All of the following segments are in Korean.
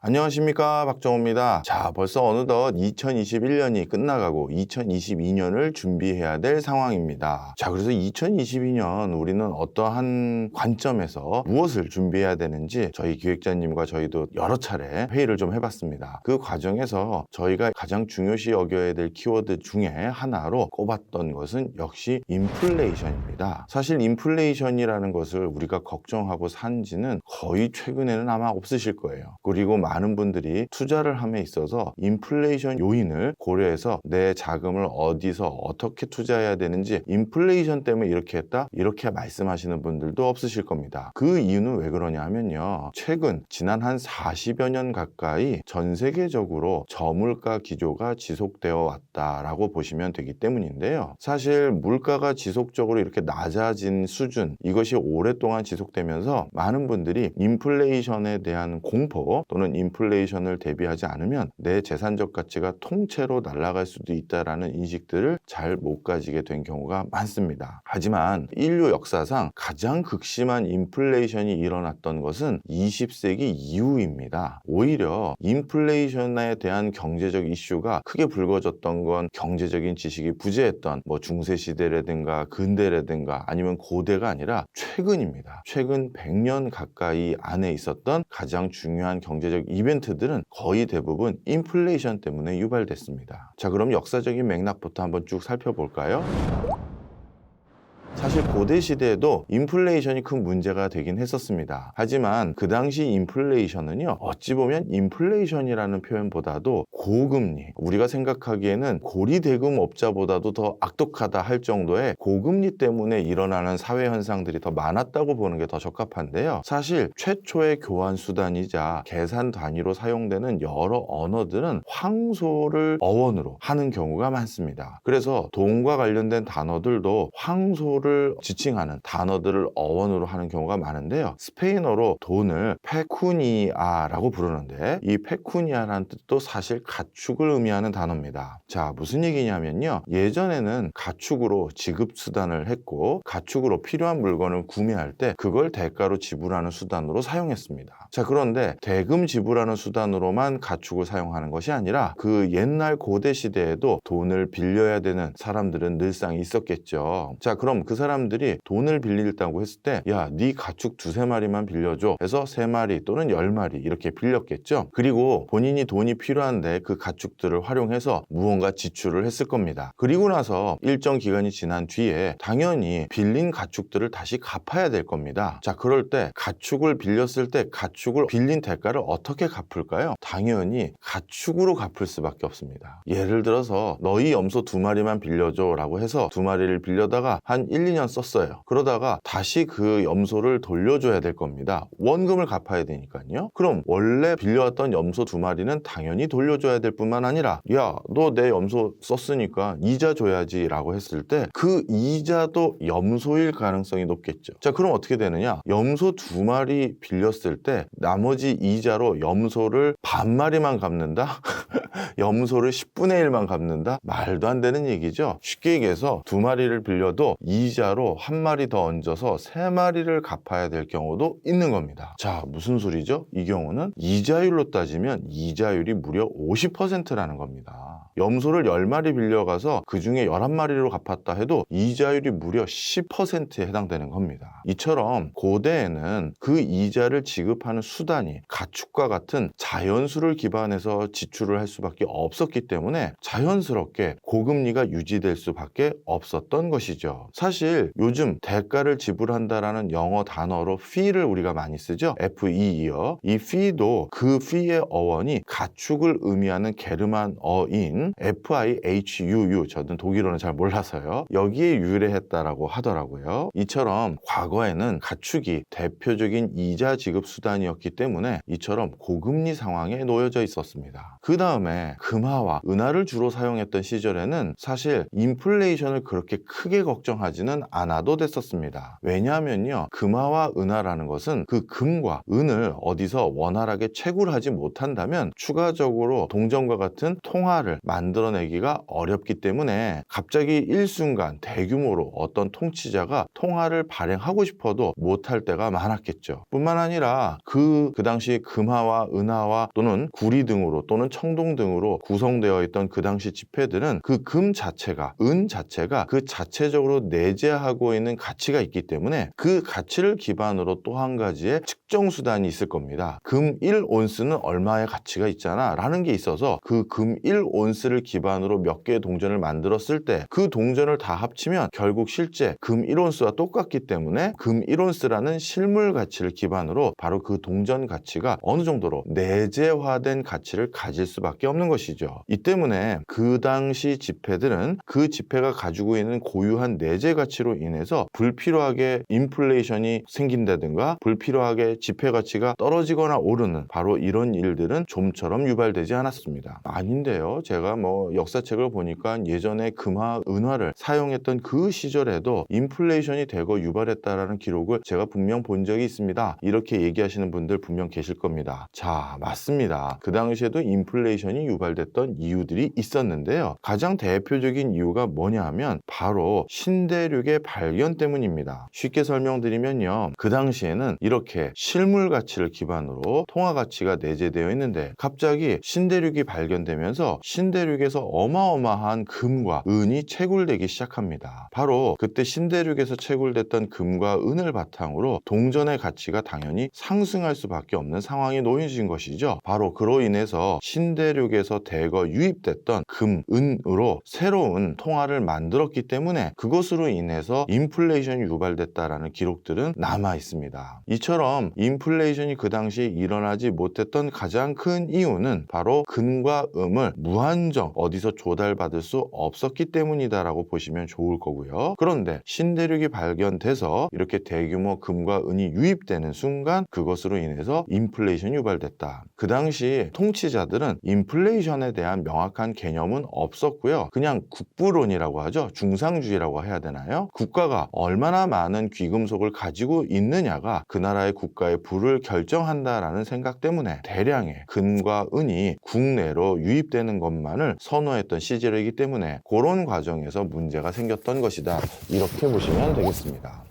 안녕하십니까, 박정호입니다. 자, 벌써 어느덧 2021년이 끝나가고 2022년을 준비해야 될 상황입니다. 자, 그래서 2022년 우리는 어떠한 관점에서 무엇을 준비해야 되는지 저희 기획자님과 저희도 여러 차례 회의를 좀 해봤습니다. 그 과정에서 저희가 가장 중요시 여겨야 될 키워드 중에 하나로 꼽았던 것은 역시 인플레이션입니다. 사실 인플레이션이라는 것을 우리가 걱정하고 산 지는 거의 최근에는 아마 없으실 거예요. 그리고 많은 분들이 투자를 함에 있어서 인플레이션 요인을 고려해서 내 자금을 어디서 어떻게 투자해야 되는지 인플레이션 때문에 이렇게 했다 이렇게 말씀하시는 분들도 없으실 겁니다. 그 이유는 왜 그러냐 하면요, 최근 지난 한 40여 년 가까이 전 세계적으로 저물가 기조가 지속되어 왔다라고 보시면 되기 때문인데요. 사실 물가가 지속적으로 이렇게 낮아진 수준, 이것이 오랫동안 지속되면서 많은 분들이 인플레이션에 대한 공포 또는 인플레이션을 대비하지 않으면 내 재산적 가치가 통째로 날아갈 수도 있다라는 인식들을 잘 못 가지게 된 경우가 많습니다. 하지만 인류 역사상 가장 극심한 인플레이션이 일어났던 것은 20세기 이후입니다. 오히려 인플레이션에 대한 경제적 이슈가 크게 불거졌던 건 경제적인 지식이 부재했던 중세시대라든가 근대라든가 아니면 고대가 아니라 최근입니다. 최근 100년 가까이 안에 있었던 가장 중요한 경제적 이벤트들은 거의 대부분 인플레이션 때문에 유발됐습니다. 자, 그럼 역사적인 맥락부터 한번 쭉 살펴볼까요? 사실 고대 시대에도 인플레이션이 큰 문제가 되긴 했었습니다. 하지만 그 당시 인플레이션은요, 어찌 보면 인플레이션이라는 표현보다도 고금리, 우리가 생각하기에는 고리대금업자보다도 더 악독하다 할 정도의 고금리 때문에 일어나는 사회 현상들이 더 많았다고 보는 게 더 적합한데요. 사실 최초의 교환 수단이자 계산 단위로 사용되는 여러 언어들은 황소를 어원으로 하는 경우가 많습니다. 그래서 돈과 관련된 단어들도 황소를 지칭하는 단어들을 어원으로 하는 경우가 많은데요. 스페인어로 돈을 페쿠니아라고 부르는데 이 페쿠니아라는 뜻도 사실 가축을 의미하는 단어입니다. 자, 무슨 얘기냐면요, 예전에는 가축으로 지급수단을 했고 가축으로 필요한 물건을 구매할 때 그걸 대가로 지불하는 수단으로 사용했습니다. 자, 그런데 대금 지불하는 수단으로만 가축을 사용하는 것이 아니라 그 옛날 고대 시대에도 돈을 빌려야 되는 사람들은 늘상 있었겠죠. 자, 그럼 그 사람들이 돈을 빌린다고 했을 때, 야, 네 가축 2-3마리만 빌려줘 해서 3마리 또는 10마리 이렇게 빌렸겠죠. 그리고 본인이 돈이 필요한데 그 가축들을 활용해서 무언가 지출을 했을 겁니다. 그리고 나서 일정 기간이 지난 뒤에 당연히 빌린 가축들을 다시 갚아야 될 겁니다. 자, 그럴 때 가축을 빌렸을 때 가축을 빌린 대가를 어떻게 갚을까요? 당연히 가축으로 갚을 수밖에 없습니다. 예를 들어서 너희 염소 2마리만 빌려줘 라고 해서 2마리를 빌려다가 한 1-2년 썼어요. 그러다가 다시 그 염소를 돌려줘야 될 겁니다. 원금을 갚아야 되니까요. 그럼 원래 빌려왔던 염소 2마리는 당연히 돌려줘야 될 뿐만 아니라, 야, 너 내 염소 썼으니까 이자 줘야지 라고 했을 때 그 이자도 염소일 가능성이 높겠죠. 자, 그럼 어떻게 되느냐, 염소 2마리 빌렸을 때 나머지 이자로 염소를 반마리만 갚는다? 염소를 10분의 1만 갚는다? 말도 안 되는 얘기죠. 쉽게 얘기해서 2마리를 빌려도 이자로 1마리 더 얹어서 3마리를 갚아야 될 경우도 있는 겁니다. 자, 무슨 소리죠? 이 경우는 이자율로 따지면 이자율이 무려 50%라는 겁니다. 염소를 10마리 빌려가서 그 중에 11마리로 갚았다 해도 이자율이 무려 10%에 해당되는 겁니다. 이처럼 고대에는 그 이자를 지급하는 수단이 가축과 같은 자연수를 기반해서 지출을 할 수밖에 없었기 때문에 자연스럽게 고금리가 유지될 수밖에 없었던 것이죠. 사실 요즘 대가를 지불한다라는 영어 단어로 fee를 우리가 많이 쓰죠. FEE요. 이 fee도 그 fee의 어원이 가축을 의미하는 게르만어인 FIHUU, 저는 독일어는 잘 몰라서요, 여기에 유래했다라고 하더라고요. 이처럼 과거에는 가축이 대표적인 이자 지급 수단이었기 때문에 이처럼 고금리 상황에 놓여져 있었습니다. 그 다음 다음에 금화와 은화를 주로 사용했던 시절에는 사실 인플레이션을 그렇게 크게 걱정하지는 않아도 됐었습니다. 왜냐하면요, 금화와 은화라는 것은 그 금과 은을 어디서 원활하게 채굴하지 못한다면 추가적으로 동전과 같은 통화를 만들어내기가 어렵기 때문에 갑자기 일순간 대규모로 어떤 통치자가 통화를 발행하고 싶어도 못할 때가 많았겠죠. 뿐만 아니라 그 당시 금화와 은화와 또는 구리 등으로 또는 청동 등으로 구성되어 있던 그 당시 지폐들은 그 금 자체가, 은 자체가 그 자체적으로 내재하고 있는 가치가 있기 때문에 그 가치를 기반으로 또 한 가지의 측정 수단이 있을 겁니다. 금 1온스는 얼마의 가치가 있잖아 라는 게 있어서 그 금 1온스를 기반으로 몇 개의 동전을 만들었을 때 그 동전을 다 합치면 결국 실제 금 1온스와 똑같기 때문에 금 1온스라는 실물 가치를 기반으로 바로 그 동전 가치가 어느 정도로 내재화된 가치를 가질 수밖에 없는 것이죠. 이 때문에 그 당시 지폐들은 그 지폐가 가지고 있는 고유한 내재 가치로 인해서 불필요하게 인플레이션이 생긴다든가 불필요하게 지폐 가치가 떨어지거나 오르는 바로 이런 일들은 좀처럼 유발되지 않았습니다. 아닌데요. 제가 역사책을 보니까 예전에 금화, 은화를 사용했던 그 시절에도 인플레이션이 대거 유발했다라는 기록을 제가 분명 본 적이 있습니다. 이렇게 얘기하시는 분들 분명 계실 겁니다. 자, 맞습니다. 그 당시에도 인플레이션이 유발됐던 이유들이 있었는데요. 가장 대표적인 이유가 뭐냐 하면 바로 신대륙의 발견 때문입니다. 쉽게 설명드리면요, 그 당시에는 이렇게 실물 가치를 기반으로 통화 가치가 내재되어 있는데 갑자기 신대륙이 발견되면서 신대륙에서 어마어마한 금과 은이 채굴되기 시작합니다. 바로 그때 신대륙에서 채굴됐던 금과 은을 바탕으로 동전의 가치가 당연히 상승할 수밖에 없는 상황이 놓여진 것이죠. 바로 그로 인해서 신대륙에서 대거 유입됐던 금, 은으로 새로운 통화를 만들었기 때문에 그것으로 인해서 인플레이션이 유발됐다라는 기록들은 남아 있습니다. 이처럼 인플레이션이 그 당시에 일어나지 못했던 가장 큰 이유는 바로 금과 음을 무한정 어디서 조달받을 수 없었기 때문이다라고 보시면 좋을 거고요. 그런데 신대륙이 발견돼서 이렇게 대규모 금과 은이 유입되는 순간 그것으로 인해서 인플레이션이 유발됐다. 그 당시 통치자들은 인플레이션에 대한 명확한 개념은 없었고요. 그냥 국부론이라고 하죠. 중상주의라고 해야 되나요? 국가가 얼마나 많은 귀금속을 가지고 있느냐가 그 나라의 국가의 부를 결정한다라는 생각 때문에 대량의 금과 은이 국내로 유입되는 것만을 선호했던 시절이기 때문에 그런 과정에서 문제가 생겼던 것이다. 이렇게 보시면 되겠습니다.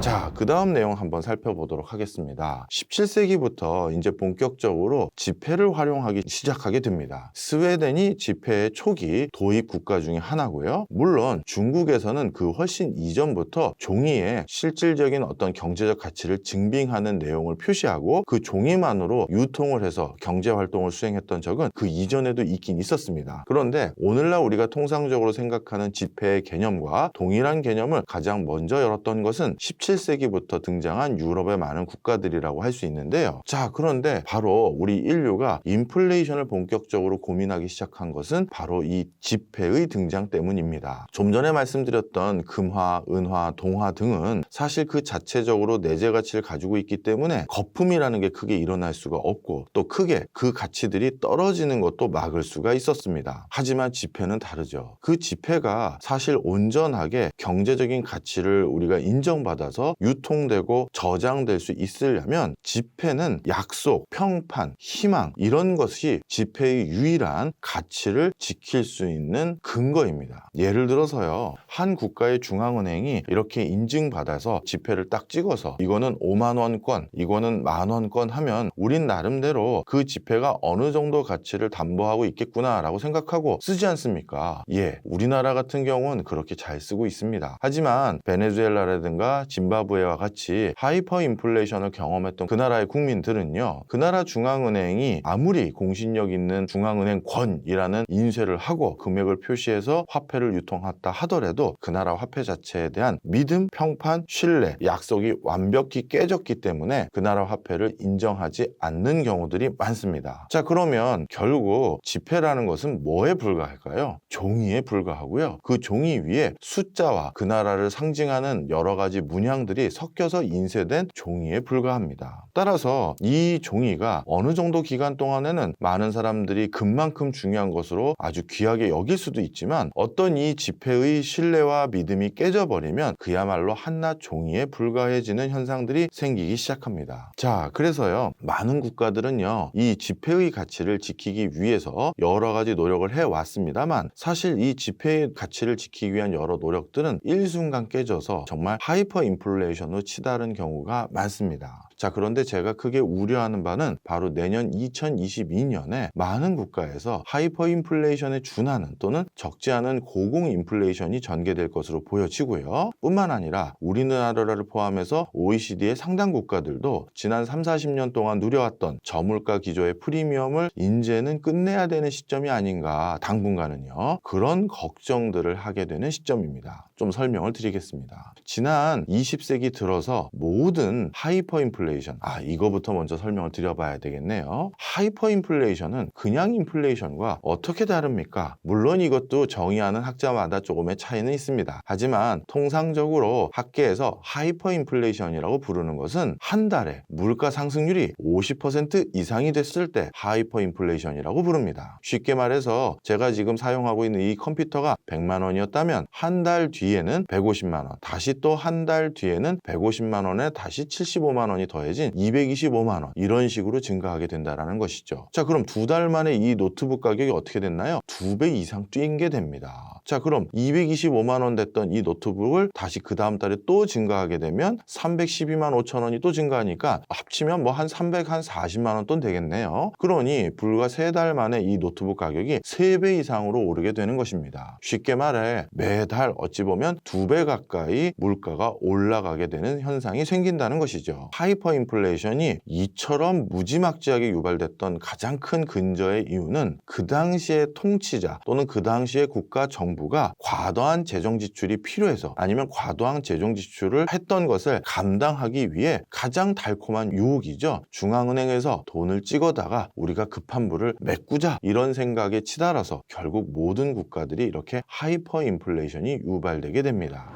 자, 그 다음 내용 한번 살펴보도록 하겠습니다. 17세기부터 이제 본격적으로 지폐를 활용하기 시작하게 됩니다. 스웨덴이 지폐의 초기 도입 국가 중에 하나고요. 물론 중국에서는 그 훨씬 이전부터 종이에 실질적인 어떤 경제적 가치를 증빙하는 내용을 표시하고 그 종이만으로 유통을 해서 경제 활동을 수행했던 적은 그 이전에도 있긴 있었습니다. 그런데 오늘날 우리가 통상적으로 생각하는 지폐의 개념과 동일한 개념을 가장 먼저 열었던 것은 17세기부터 등장한 유럽의 많은 국가들이라고 할 수 있는데요. 자, 그런데 바로 우리 인류가 인플레이션을 본격적으로 고민하기 시작한 것은 바로 이 지폐의 등장 때문입니다. 좀 전에 말씀드렸던 금화, 은화, 동화 등은 사실 그 자체적으로 내재 가치를 가지고 있기 때문에 거품이라는 게 크게 일어날 수가 없고 또 크게 그 가치들이 떨어지는 것도 막을 수가 있었습니다. 하지만 지폐는 다르죠. 그 지폐가 사실 온전하게 경제적인 가치를 우리가 인정받아서 유통되고 저장될 수 있으려면 지폐는 약속, 평판, 희망 이런 것이 지폐의 유일한 가치를 지킬 수 있는 근거입니다. 예를 들어서요, 한 국가의 중앙은행이 이렇게 인증받아서 지폐를 딱 찍어서 이거는 5만 원권, 이거는 1만 원권 하면 우린 나름대로 그 지폐가 어느 정도 가치를 담보하고 있겠구나 라고 생각하고 쓰지 않습니까? 예, 우리나라 같은 경우는 그렇게 잘 쓰고 있습니다. 하지만 베네수엘라라든가 짐바브웨와 같이 하이퍼 인플레이션을 경험했던 그 나라의 국민들은요, 그 나라 중앙은행이 아무리 공신력 있는 중앙은행권이라는 인쇄를 하고 금액을 표시해서 화폐를 유통했다 하더라도 그 나라 화폐 자체에 대한 믿음, 평판, 신뢰, 약속이 완벽히 깨졌기 때문에 그 나라 화폐를 인정하지 않는 경우들이 많습니다. 자, 그러면 결국 지폐라는 것은 뭐에 불과할까요? 종이에 불과하고요. 그 종이 위에 숫자와 그 나라를 상징하는 여러 가지 문양 현상들이 섞여서 인쇄된 종이에 불과합니다. 따라서 이 종이가 어느 정도 기간 동안에는 많은 사람들이 금만큼 중요한 것으로 아주 귀하게 여길 수도 있지만 어떤 이 지폐의 신뢰와 믿음이 깨져버리면 그야말로 한낱 종이에 불과해지는 현상들이 생기기 시작합니다. 자, 그래서요, 많은 국가들은요, 이 지폐의 가치를 지키기 위해서 여러 가지 노력을 해왔습니다만 사실 이 지폐의 가치를 지키기 위한 여러 노력들은 일순간 깨져서 정말 하이퍼 인플레이션으로 치달은 경우가 많습니다. 자, 그런데 제가 크게 우려하는 바는 바로 내년 2022년에 많은 국가에서 하이퍼 인플레이션에 준하는 또는 적지 않은 고공 인플레이션이 전개될 것으로 보여지고요. 뿐만 아니라 우리나라를 포함해서 OECD의 상당 국가들도 지난 3, 40년 동안 누려왔던 저물가 기조의 프리미엄을 이제는 끝내야 되는 시점이 아닌가, 당분간은요. 그런 걱정들을 하게 되는 시점입니다. 좀 설명을 드리겠습니다. 지난 20세기 들어서 모든 하이퍼 인플레이션, 이거부터 먼저 설명을 드려봐야 되겠네요. 하이퍼 인플레이션은 그냥 인플레이션과 어떻게 다릅니까? 물론 이것도 정의하는 학자마다 조금의 차이는 있습니다. 하지만 통상적으로 학계에서 하이퍼 인플레이션이라고 부르는 것은 한 달에 물가 상승률이 50% 이상이 됐을 때 하이퍼 인플레이션이라고 부릅니다. 쉽게 말해서 제가 지금 사용하고 있는 이 컴퓨터가 100만 원이었다면 한 달 뒤에는 150만 원, 다시 또 한 달 뒤에는 150만 원에 다시 75만 원이 더해진 225만 원, 이런 식으로 증가하게 된다는 것이죠. 자, 그럼 두 달 만에 이 노트북 가격이 어떻게 됐나요? 2배 이상 뛴 게 됩니다. 자, 그럼 225만 원 됐던 이 노트북을 다시 그 다음 달에 또 증가하게 되면 312만 5천 원이 또 증가하니까 합치면 뭐 한 340만 원 돈 되겠네요. 그러니 불과 3달 만에 이 노트북 가격이 3배 이상으로 오르게 되는 것입니다. 쉽게 말해 매달 어찌 보면 2배 가까이 물가가 올라가게 되는 현상이 생긴다는 것이죠. 하이퍼 인플레이션이 이처럼 무지막지하게 유발됐던 가장 큰 근저의 이유는 그 당시의 통치자 또는 그 당시의 국가 정부가 과도한 재정 지출이 필요해서, 아니면 과도한 재정 지출을 했던 것을 감당하기 위해 가장 달콤한 유혹이죠. 중앙은행에서 돈을 찍어다가 우리가 급한 불을 메꾸자, 이런 생각에 치달아서 결국 모든 국가들이 이렇게 하이퍼 인플레이션이 유발되게 됩니다.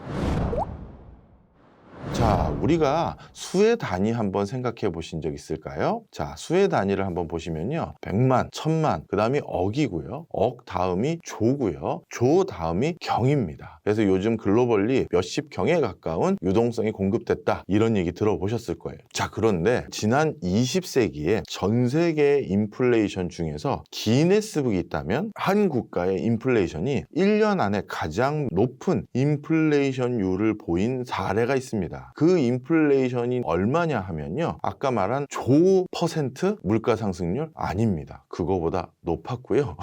자, 우리가 수의 단위 한번 생각해 보신 적 있을까요? 자, 수의 단위를 한번 보시면요, 100만, 1000만, 그 다음이 억이고요, 억 다음이 조고요, 조 다음이 경입니다. 그래서 요즘 글로벌리 몇십 경에 가까운 유동성이 공급됐다, 이런 얘기 들어보셨을 거예요. 자, 그런데 지난 20세기에 전 세계의 인플레이션 중에서 기네스북이 있다면 한 국가의 인플레이션이 1년 안에 가장 높은 인플레이션율을 보인 사례가 있습니다. 그 인플레이션이 얼마냐 하면요, 아까 말한 조 퍼센트 물가 상승률 아닙니다. 그거보다 높았고요.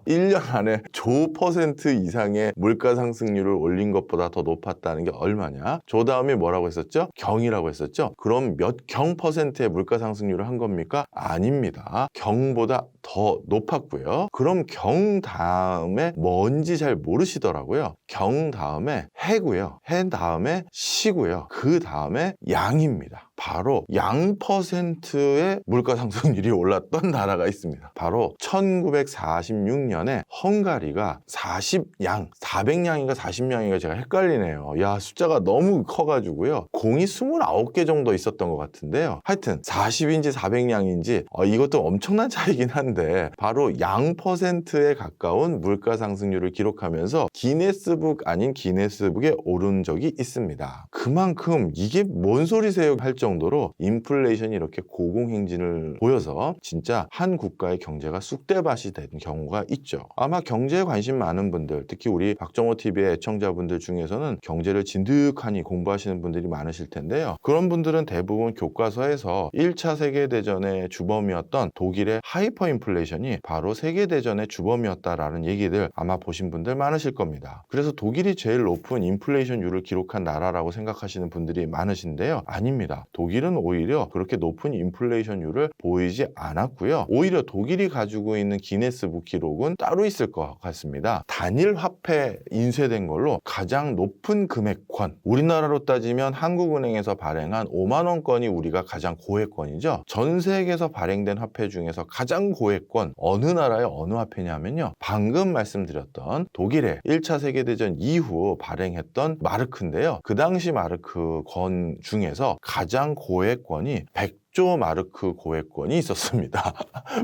1년 안에 조 퍼센트 이상의 물가 상승률을 올린 것보다 더 높았다는 게 얼마냐? 조 다음에 뭐라고 했었죠? 경이라고 했었죠? 그럼 몇 경 퍼센트의 물가 상승률을 한 겁니까? 아닙니다. 경보다 더 높았고요. 그럼 경 다음에 뭔지 잘 모르시더라고요. 경 다음에 해고요. 해 다음에 시고요. 그 다음에 양입니다. 바로 양 퍼센트의 물가 상승률이 올랐던 나라가 있습니다. 바로 1946년에 헝가리가 40양, 400양인가 40양인가 제가 헷갈리네요. 야, 숫자가 너무 커가지고요. 공이 29개 정도 있었던 것 같은데요. 하여튼 40인지 400양인지 이것도 엄청난 차이긴 한데 바로 양 퍼센트에 가까운 물가 상승률을 기록하면서 기네스북 아닌 기네스북에 오른 적이 있습니다. 그만큼 이게 뭔 소리세요 할 정도로 인플레이션이 이렇게 고공행진을 보여서 진짜 한 국가의 경제가 쑥대밭이 된 경우가 있죠. 아마 경제에 관심 많은 분들, 특히 우리 박정호TV의 애청자분들 중에서는 경제를 진득하니 공부하시는 분들이 많으실 텐데요. 그런 분들은 대부분 교과서에서 1차 세계대전의 주범이었던 독일의 하이퍼 인플레이션이 바로 세계대전의 주범이었다라는 얘기들 아마 보신 분들 많으실 겁니다. 그래서 독일이 제일 높은 인플레이션율을 기록한 나라라고 생각하시는 분들이 많으신데요. 아닙니다. 독일은 오히려 그렇게 높은 인플레이션율을 보이지 않았고요. 오히려 독일이 가지고 있는 기네스북 기록은 따로 있을 것 같습니다. 단일 화폐 인쇄된 걸로 가장 높은 금액권, 우리나라로 따지면 한국은행에서 발행한 5만 원권이 우리가 가장 고액권이죠. 전 세계에서 발행된 화폐 중에서 가장 고액권 어느 나라의 어느 화폐냐면요, 방금 말씀드렸던 독일의 1차 세계대전 이후 발행했던 마르크인데요. 그 당시 마르크 권 중에서 가장 고액권이 100조 마르크 고액권이 있었습니다.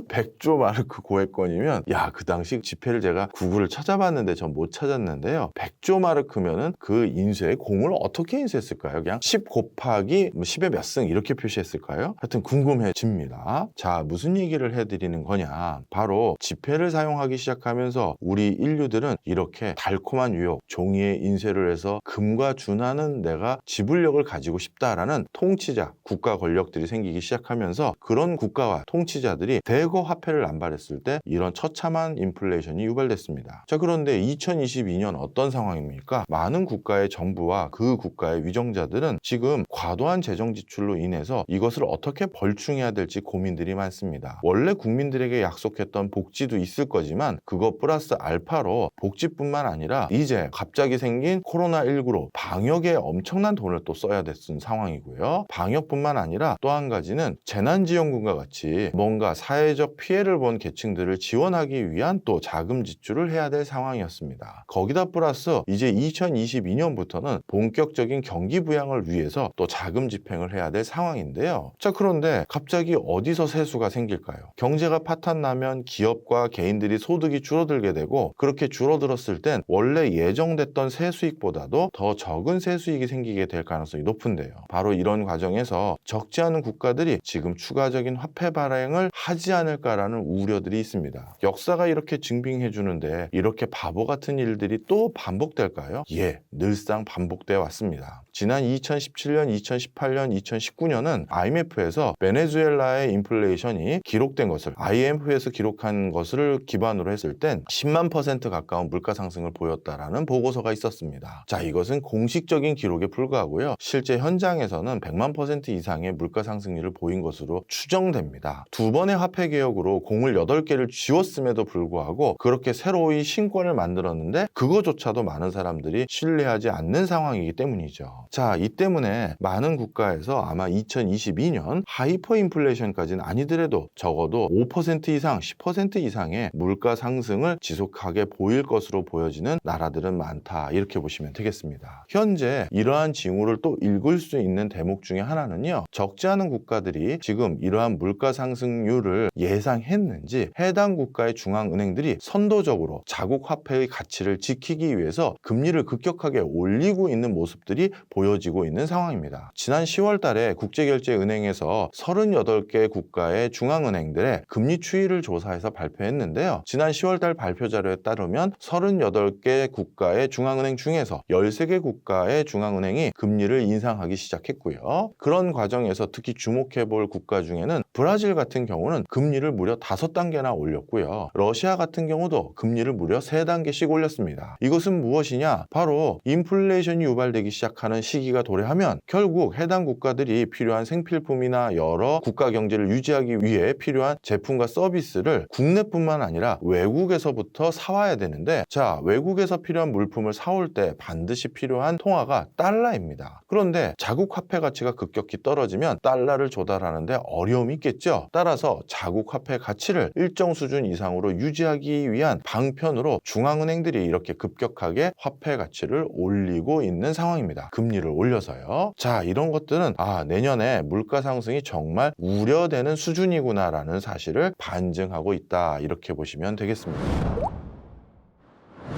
100조 마르크 고액권이면 그 당시 지폐를 제가 구글을 찾아봤는데 전 못 찾았는데요. 100조 마르크면은 그 인쇄에 공을 어떻게 인쇄했을까요? 그냥 10 곱하기 10의 몇 승 이렇게 표시했을까요? 하여튼 궁금해집니다. 자, 무슨 얘기를 해드리는 거냐? 바로 지폐를 사용하기 시작하면서 우리 인류들은 이렇게 달콤한 유혹, 종이에 인쇄를 해서 금과 준하는 내가 지불력을 가지고 싶다라는 통치자, 국가 권력들이 생기기 시작하면서 그런 국가와 통치자들이 대거 화폐를 남발했을 때 이런 처참한 인플레이션이 유발됐습니다. 자, 그런데 2022년 어떤 상황입니까? 많은 국가의 정부와 그 국가의 위정자들은 지금 과도한 재정 지출로 인해서 이것을 어떻게 벌충해야 될지 고민들이 많습니다. 원래 국민들에게 약속했던 복지도 있을 거지만 그것 플러스 알파로 복지뿐만 아니라 이제 갑자기 생긴 코로나19로 방역에 엄청난 돈을 또 써야 됐은 상황이고요. 방역뿐만 아니라 또 한 가지는 재난지원금과 같이 뭔가 사회적 피해를 본 계층들을 지원하기 위한 또 자금 지출을 해야 될 상황이었습니다. 거기다 플러스 이제 2022년부터는 본격적인 경기 부양을 위해서 또 자금 집행을 해야 될 상황인데요. 자, 그런데 갑자기 어디서 세수가 생길까요? 경제가 파탄나면 기업과 개인들이 소득이 줄어들게 되고 그렇게 줄어들었을 땐 원래 예정됐던 세수익보다도 더 적은 세수익이 생기게 될 가능성이 높은데요. 바로 이런 과정에서 적지 않은 국가들이 지금 추가적인 화폐 발행을 하지 않을까라는 우려들이 있습니다. 역사가 이렇게 증빙해 주는데 이렇게 바보 같은 일들이 또 반복될까요? 늘상 반복되어 왔습니다. 지난 2017년, 2018년, 2019년은 IMF에서 베네수엘라의 인플레이션이 기록된 것을 IMF에서 기록한 것을 기반으로 했을 땐 10만 % 가까운 물가 상승을 보였다라는 보고서가 있었습니다. 자, 이것은 공식적인 기록에 불과하고요. 실제 현장에서는 100만 % 이상의 물가 상승률을 보인 것으로 추정됩니다. 두 번의 화폐 개혁으로 공을 8개를 쥐었음에도 불구하고 그렇게 새로이 신권을 만들었는데 그거조차도 많은 사람들이 신뢰하지 않는 상황이기 때문이죠. 자, 이 때문에 많은 국가에서 아마 2022년 하이퍼 인플레이션까지는 아니더라도 적어도 5% 이상, 10% 이상의 물가 상승을 지속하게 보일 것으로 보여지는 나라들은 많다, 이렇게 보시면 되겠습니다. 현재 이러한 징후를 또 읽을 수 있는 대목 중에 하나는요, 적지 않은 국가들이 지금 이러한 물가 상승률을 예상했는지 해당 국가의 중앙은행들이 선도적으로 자국 화폐의 가치를 지키기 위해서 금리를 급격하게 올리고 있는 모습들이 보여지고 있는 상황입니다. 지난 10월 달에 국제결제은행에서 38개 국가의 중앙은행들의 금리 추이를 조사해서 발표했는데요. 지난 10월 달 발표 자료에 따르면 38개 국가의 중앙은행 중에서 13개 국가의 중앙은행이 금리를 인상하기 시작했고요. 그런 과정에서 특히 주목해 볼 국가 중에는 브라질 같은 경우는 금리를 무려 5단계나 올렸고요. 러시아 같은 경우도 금리를 무려 3단계씩 올렸습니다. 이것은 무엇이냐? 바로 인플레이션이 유발되기 시작하는 시기가 도래하면 결국 해당 국가들이 필요한 생필품이나 여러 국가 경제를 유지하기 위해 필요한 제품과 서비스를 국내뿐만 아니라 외국에서부터 사와야 되는데, 자, 외국에서 필요한 물품을 사올 때 반드시 필요한 통화가 달러입니다. 그런데 자국 화폐 가치가 급격히 떨어지면 달러를 조달하는데 어려움이 있겠죠. 따라서 자국 화폐 가치를 일정 수준 이상으로 유지하기 위한 방편으로 중앙은행들이 이렇게 급격하게 화폐 가치를 올리고 있는 상황입니다. 금리를 올려서요. 자, 이런 것들은 내년에 물가 상승이 정말 우려되는 수준이구나라는 사실을 반증하고 있다, 이렇게 보시면 되겠습니다.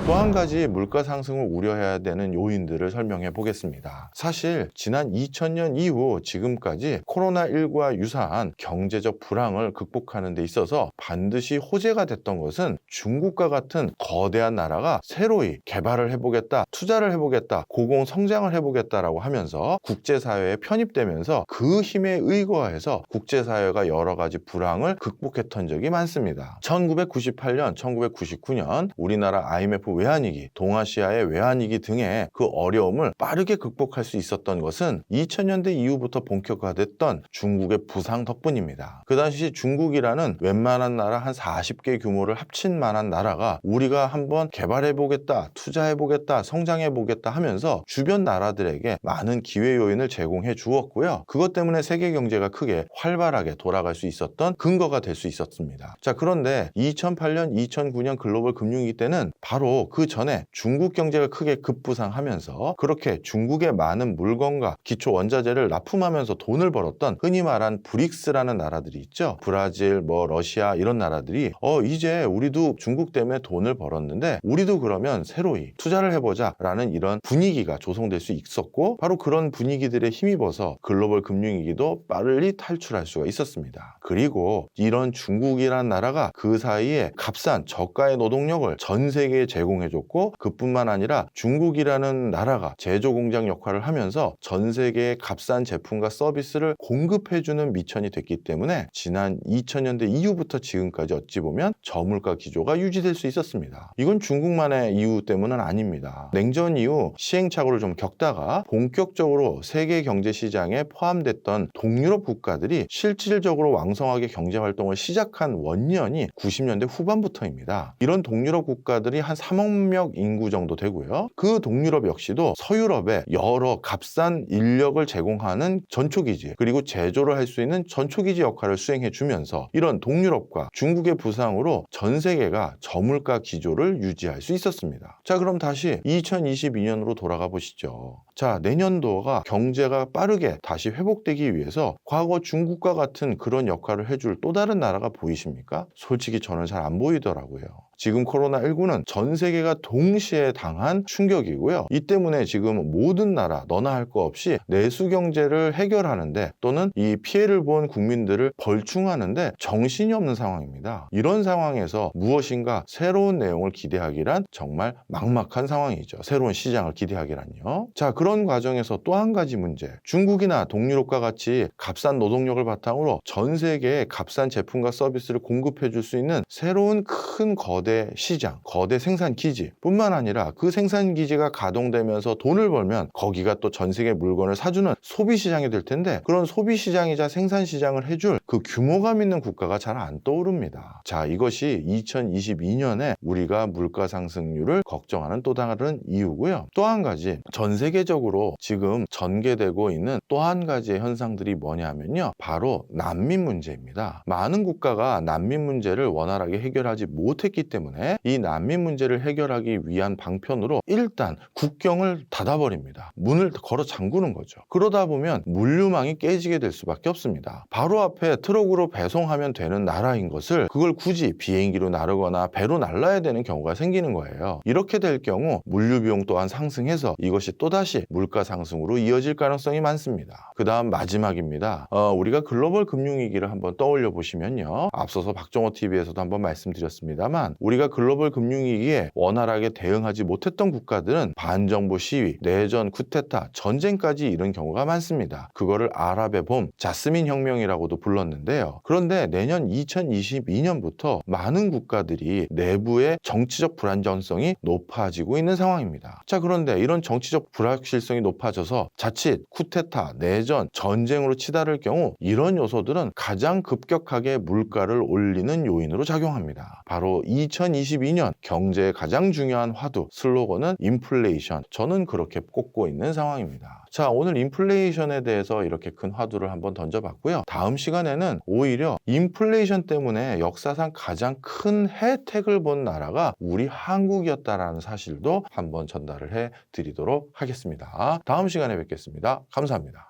또 한 가지 물가 상승을 우려해야 되는 요인들을 설명해 보겠습니다. 사실 지난 2000년 이후 지금까지 코로나19와 유사한 경제적 불황을 극복하는 데 있어서 반드시 호재가 됐던 것은 중국과 같은 거대한 나라가 새로이 개발을 해보겠다, 투자를 해보겠다, 고공성장을 해보겠다라고 하면서 국제사회에 편입되면서 그 힘에 의거해서 국제사회가 여러 가지 불황을 극복했던 적이 많습니다. 1998년, 1999년 우리나라 IMF 외환위기, 동아시아의 외환위기 등의 그 어려움을 빠르게 극복할 수 있었던 것은 2000년대 이후부터 본격화됐던 중국의 부상 덕분입니다. 그 당시 중국이라는 웬만한 나라 한 40개 규모를 합친 만한 나라가 우리가 한번 개발해보겠다, 투자해보겠다, 성장해보겠다 하면서 주변 나라들에게 많은 기회 요인을 제공해 주었고요. 그것 때문에 세계 경제가 크게 활발하게 돌아갈 수 있었던 근거가 될 수 있었습니다. 자, 그런데 2008년, 2009년 글로벌 금융위기 때는 바로 그 전에 중국 경제가 크게 급부상하면서 그렇게 중국의 많은 물건과 기초 원자재를 납품하면서 돈을 벌었던 흔히 말한 브릭스라는 나라들이 있죠. 브라질, 러시아 이런 나라들이 이제 우리도 중국 때문에 돈을 벌었는데 우리도 그러면 새로이 투자를 해보자 라는 이런 분위기가 조성될 수 있었고, 바로 그런 분위기들에 힘입어서 글로벌 금융위기도 빨리 탈출할 수가 있었습니다. 그리고 이런 중국이라는 나라가 그 사이에 값싼 저가의 노동력을 전 세계에 제공해줬고, 그뿐만 아니라 중국이라는 나라가 제조 공장 역할을 하면서 전 세계에 값싼 제품과 서비스를 공급해주는 미천이 됐기 때문에 지난 2000년대 이후부터 지금까지 어찌 보면 저물가 기조가 유지될 수 있었습니다. 이건 중국만의 이유 때문은 아닙니다. 냉전 이후 시행착오를 좀 겪다가 본격적으로 세계 경제 시장에 포함됐던 동유럽 국가들이 실질적으로 왕성하게 경제 활동을 시작한 원년이 90년대 후반부터입니다. 이런 동유럽 국가들이 한 3억 명 인구 정도 되고요. 그 동유럽 역시도 서유럽에 여러 값싼 인력을 제공하는 전초기지, 그리고 제조를 할 수 있는 전초기지 역할을 수행해 주면서 이런 동유럽과 중국의 부상으로 전 세계가 저물가 기조를 유지할 수 있었습니다. 자, 그럼 다시 2022년으로 돌아가 보시죠. 자, 내년도가 경제가 빠르게 다시 회복되기 위해서 과거 중국과 같은 그런 역할을 해줄 또 다른 나라가 보이십니까? 솔직히 저는 잘 안 보이더라고요. 지금 코로나19는 전 세계가 동시에 당한 충격이고요. 이 때문에 지금 모든 나라 너나 할 거 없이 내수 경제를 해결하는데, 또는 이 피해를 본 국민들을 벌충하는데 정신이 없는 상황입니다. 이런 상황에서 무엇인가 새로운 내용을 기대하기란 정말 막막한 상황이죠. 새로운 시장을 기대하기란요. 자, 그런 과정에서 또 한 가지 문제, 중국이나 동유럽과 같이 값싼 노동력을 바탕으로 전 세계에 값싼 제품과 서비스를 공급해 줄 수 있는 새로운 큰 거대 시장, 거대 생산 기지 뿐만 아니라 그 생산 기지가 가동되면서 돈을 벌면 거기가 또 전 세계 물건을 사주는 소비 시장이 될 텐데, 그런 소비 시장이자 생산 시장을 해줄 그 규모감 있는 국가가 잘 안 떠오릅니다. 자, 이것이 2022년에 우리가 물가 상승률을 걱정하는 또 다른 이유고요. 또 한 가지, 전 세계적으로 지금 전개되고 있는 또 한 가지의 현상들이 뭐냐면요, 바로 난민 문제입니다. 많은 국가가 난민 문제를 원활하게 해결하지 못했기 때문에 이 난민 문제를 해결하기 위한 방편으로 일단 국경을 닫아버립니다. 문을 걸어 잠그는 거죠. 그러다 보면 물류망이 깨지게 될 수밖에 없습니다. 바로 앞에 트럭으로 배송하면 되는 나라인 것을 그걸 굳이 비행기로 나르거나 배로 날라야 되는 경우가 생기는 거예요. 이렇게 될 경우 물류 비용 또한 상승해서 이것이 또다시 물가 상승으로 이어질 가능성이 많습니다. 그 다음 마지막입니다. 우리가 글로벌 금융위기를 한번 떠올려 보시면요, 앞서서 박정호 TV에서도 한번 말씀드렸습니다만, 우리가 글로벌 금융위기에 원활하게 대응하지 못했던 국가들은 반정부 시위, 내전, 쿠데타, 전쟁까지 이른 경우가 많습니다. 그거를 아랍의 봄, 자스민 혁명이라고도 불렀는데요. 그런데 내년 2022년부터 많은 국가들이 내부의 정치적 불안정성이 높아지고 있는 상황입니다. 자, 그런데 이런 정치적 불확실성이 높아져서 자칫 쿠데타, 내전, 전쟁으로 치달을 경우 이런 요소들은 가장 급격하게 물가를 올리는 요인으로 작용합니다. 바로 2022년 경제의 가장 중요한 화두, 슬로건은 인플레이션. 저는 그렇게 꼽고 있는 상황입니다. 자, 오늘 인플레이션에 대해서 이렇게 큰 화두를 한번 던져봤고요. 다음 시간에는 오히려 인플레이션 때문에 역사상 가장 큰 혜택을 본 나라가 우리 한국이었다라는 사실도 한번 전달을 해드리도록 하겠습니다. 다음 시간에 뵙겠습니다. 감사합니다.